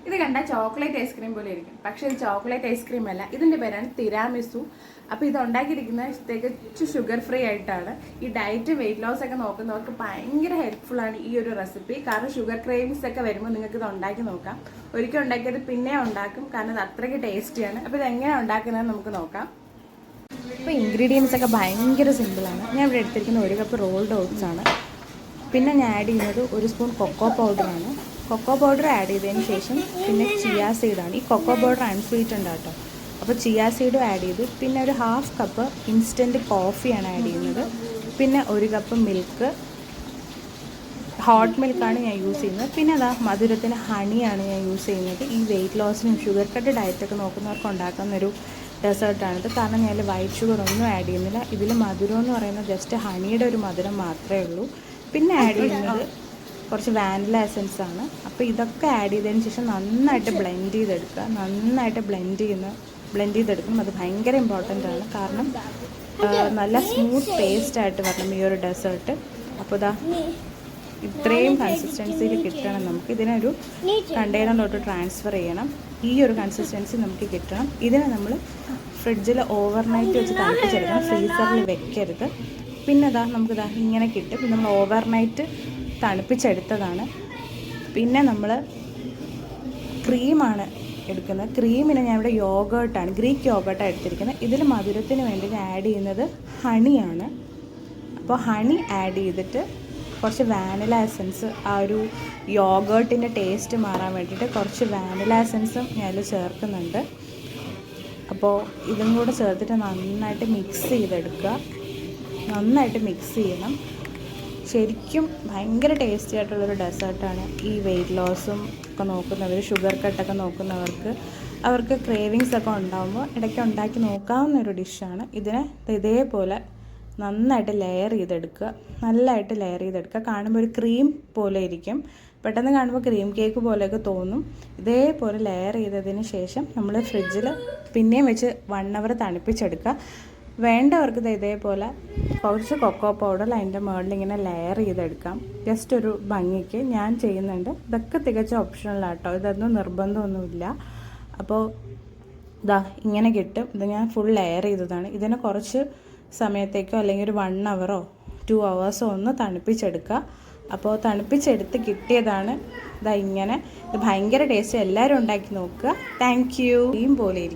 ഇത് കണ്ടാൽ chocolate ice cream പോലെ ഇരിക്കും, പക്ഷേ ഇത് ചോക്ലേറ്റ് ഐസ്ക്രീം അല്ല. ഇതിൻ്റെ പേരാണ് തിരാമിസു. അപ്പോൾ ഇത് ഉണ്ടാക്കിയിരിക്കുന്നത് തികച്ചും ഷുഗർ ഫ്രീ ആയിട്ടാണ്. ഈ ഡയറ്റ് വെയിറ്റ് ലോസ് ഒക്കെ നോക്കുന്നവർക്ക് ഭയങ്കര ഹെൽപ്ഫുള്ളാണ് ഈ ഒരു റെസിപ്പി. കാരണം ഷുഗർ ക്രേവിങ്സ് ഒക്കെ വരുമ്പോൾ നിങ്ങൾക്ക് ഇത് ഉണ്ടാക്കി നോക്കാം. ഒരിക്കൽ ഉണ്ടാക്കിയത് പിന്നെ ഉണ്ടാക്കും, കാരണം ഇത് അത്രയ്ക്ക് ടേസ്റ്റിയാണ്. അപ്പോൾ ഇത് എങ്ങനെയാണ് ഉണ്ടാക്കുന്നത് നമുക്ക് നോക്കാം. അപ്പോൾ ഇൻഗ്രീഡിയൻസ് ഒക്കെ ഭയങ്കര സിമ്പിളാണ്. ഞാൻ ഇവിടെ എടുത്തിരിക്കുന്ന 1 കപ്പ് റോൾഡ് ഓട്സ് ആണ്. പിന്നെ ഞാൻ ആഡ് ചെയ്യുന്നത് 1 സ്പൂൺ കൊക്കോ പൗഡറാണ്. കൊക്കോ പൗഡർ ആഡ് ചെയ്തതിന് ശേഷം പിന്നെ ചിയാ സീഡാണ്. ഈ കൊക്കോ പൗഡർ അൺസ്വീറ്റ് ഉണ്ട് കേട്ടോ. അപ്പോൾ ചിയാ സീഡും ആഡ് ചെയ്തു. പിന്നെ ഒരു 1/2 കപ്പ് ഇൻസ്റ്റൻറ്റ് കോഫിയാണ് ആഡ് ചെയ്യുന്നത്. പിന്നെ 1 കപ്പ് മിൽക്ക്, ഹോട്ട് മിൽക്കാണ് ഞാൻ യൂസ് ചെയ്യുന്നത്. പിന്നെ അതാ മധുരത്തിന് ഹണിയാണ് ഞാൻ യൂസ് ചെയ്യുന്നത്. ഈ വെയിറ്റ് ലോസിനും ഷുഗർ കട്ട് ഡയറ്റൊക്കെ നോക്കുന്നവർക്ക് ഉണ്ടാക്കുന്നൊരു ഡെസേർട്ടാണിത്. കാരണം ഞാൻ വൈറ്റ് ഷുഗർ ഒന്നും ആഡ് ചെയ്യുന്നില്ല. ഇതിൽ മധുരം എന്ന് പറയുന്നത് ജസ്റ്റ് ഹണിയുടെ ഒരു മധുരം മാത്രമേ ഉള്ളൂ. പിന്നെ ആഡ് ചെയ്യുന്നത് കുറച്ച് വാനില എസൻസ് ആണ്. അപ്പോൾ ഇതൊക്കെ ആഡ് ചെയ്തതിന് ശേഷം നന്നായിട്ട് ബ്ലെൻഡ് ചെയ്തെടുക്കുക. നന്നായിട്ട് ബ്ലെൻഡ് ചെയ്തെടുക്കും. അത് ഭയങ്കര ഇമ്പോർട്ടൻ്റ് ആണ്. കാരണം നല്ല സ്മൂത്ത് പേസ്റ്റ് ആയിട്ട് വരണം ഈ ഒരു ഡെസേർട്ട്. അപ്പോൾ ഇതാ ഇത്രയും കൺസിസ്റ്റൻസിയിൽ കിട്ടണം നമുക്ക്. ഇതിനൊരു കണ്ടെയ്നറിലോട്ട് ട്രാൻസ്ഫർ ചെയ്യണം. ഈ ഒരു കൺസിസ്റ്റൻസി നമുക്ക് കിട്ടണം. ഇതിനെ നമ്മൾ ഫ്രിഡ്ജിൽ ഓവർനൈറ്റ് വെച്ച് തണുപ്പിച്ചെടുക്കണം, ഫ്രീസറിൽ വെക്കരുത്. പിന്നെ അതാ നമുക്കിതാ ഇങ്ങനെ കിട്ടും. പിന്നെ നമ്മൾ ഓവർനൈറ്റ് തണുപ്പിച്ചെടുത്തതാണ്. പിന്നെ നമ്മൾ ക്രീമാണ് എടുക്കുന്നത്. ക്രീമിന് ഞാൻ ഇവിടെ യോഗേർട്ടാണ്, ഗ്രീക്ക് യോഗേർട്ടാണ് എടുത്തിരിക്കുന്നത്. ഇതിൽ മധുരത്തിന് വേണ്ടി ഞാൻ ആഡ് ചെയ്യുന്നത് ഹണിയാണ്. അപ്പോൾ ഹണി ആഡ് ചെയ്തിട്ട് കുറച്ച് വാനില എസൻസ്, ആ ഒരു യോഗേർട്ടിൻ്റെ ടേസ്റ്റ് മാറാൻ വേണ്ടിയിട്ട് കുറച്ച് വാനില എസൻസും ഞാൻ ചേർക്കുന്നുണ്ട്. അപ്പോൾ ഇതും കൂടെ ചേർത്തിട്ട് നന്നായിട്ട് മിക്സ് ചെയ്തെടുക്കുക. നന്നായിട്ട് മിക്സ് ചെയ്യണം. ശരിക്കും ഭയങ്കര ടേസ്റ്റി ആയിട്ടുള്ളൊരു ഡെസേർട്ടാണ്. ഈ വെയിറ്റ് ലോസും ഒക്കെ നോക്കുന്നവർ, ഷുഗർ കട്ടൊക്കെ നോക്കുന്നവർക്ക്, അവർക്ക് ക്രേവിങ്സ് ഒക്കെ ഉണ്ടാകുമ്പോൾ ഇടയ്ക്ക് ഉണ്ടാക്കി നോക്കാവുന്നൊരു ഡിഷാണ്. ഇതിനെ ഇതേപോലെ നന്നായിട്ട് ലെയർ ചെയ്തെടുക്കുക. നല്ലതായിട്ട് ലെയർ ചെയ്തെടുക്കുക. കാണുമ്പോൾ ഒരു ക്രീം പോലെ ഇരിക്കും. പെട്ടെന്ന് കാണുമ്പോൾ ക്രീം കേക്ക് പോലെയൊക്കെ തോന്നും. ഇതേപോലെ ലെയർ ചെയ്തതിന് ശേഷം നമ്മൾ ഫ്രിഡ്ജിൽ പിന്നെയും വെച്ച് 1 അവർ തണുപ്പിച്ചെടുക്കുക. വേണ്ടവർക്ക് ഇതേപോലെ കുറച്ച് കൊക്കോ പൗഡർ അതിൻ്റെ മുകളിൽ ഇങ്ങനെ ലെയർ ചെയ്തെടുക്കാം. ജസ്റ്റ് ഒരു ഭംഗിക്ക് ഞാൻ ചെയ്യുന്നുണ്ട്. ഇതൊക്കെ തികച്ചും ഓപ്ഷണലാട്ടോ, ഇതൊന്നും നിർബന്ധമൊന്നുമില്ല. അപ്പോൾ ഇതാ ഇങ്ങനെ കിട്ടും. ഇത് ഞാൻ ഫുൾ ലെയർ ചെയ്തതാണ്. ഇതിനെ കുറച്ച് സമയത്തേക്കോ അല്ലെങ്കിൽ ഒരു 1 അവറോ 2 അവേഴ്സോ ഒന്ന് തണുപ്പിച്ചെടുക്കുക. അപ്പോൾ തണുപ്പിച്ചെടുത്ത് കിട്ടിയതാണ് ഇതാ ഇങ്ങനെ. ഇത് ഭയങ്കര ടേസ്റ്റ്. എല്ലാവരും ഉണ്ടാക്കി നോക്കുക. Thank you. പോലെ ഇരിക്കും.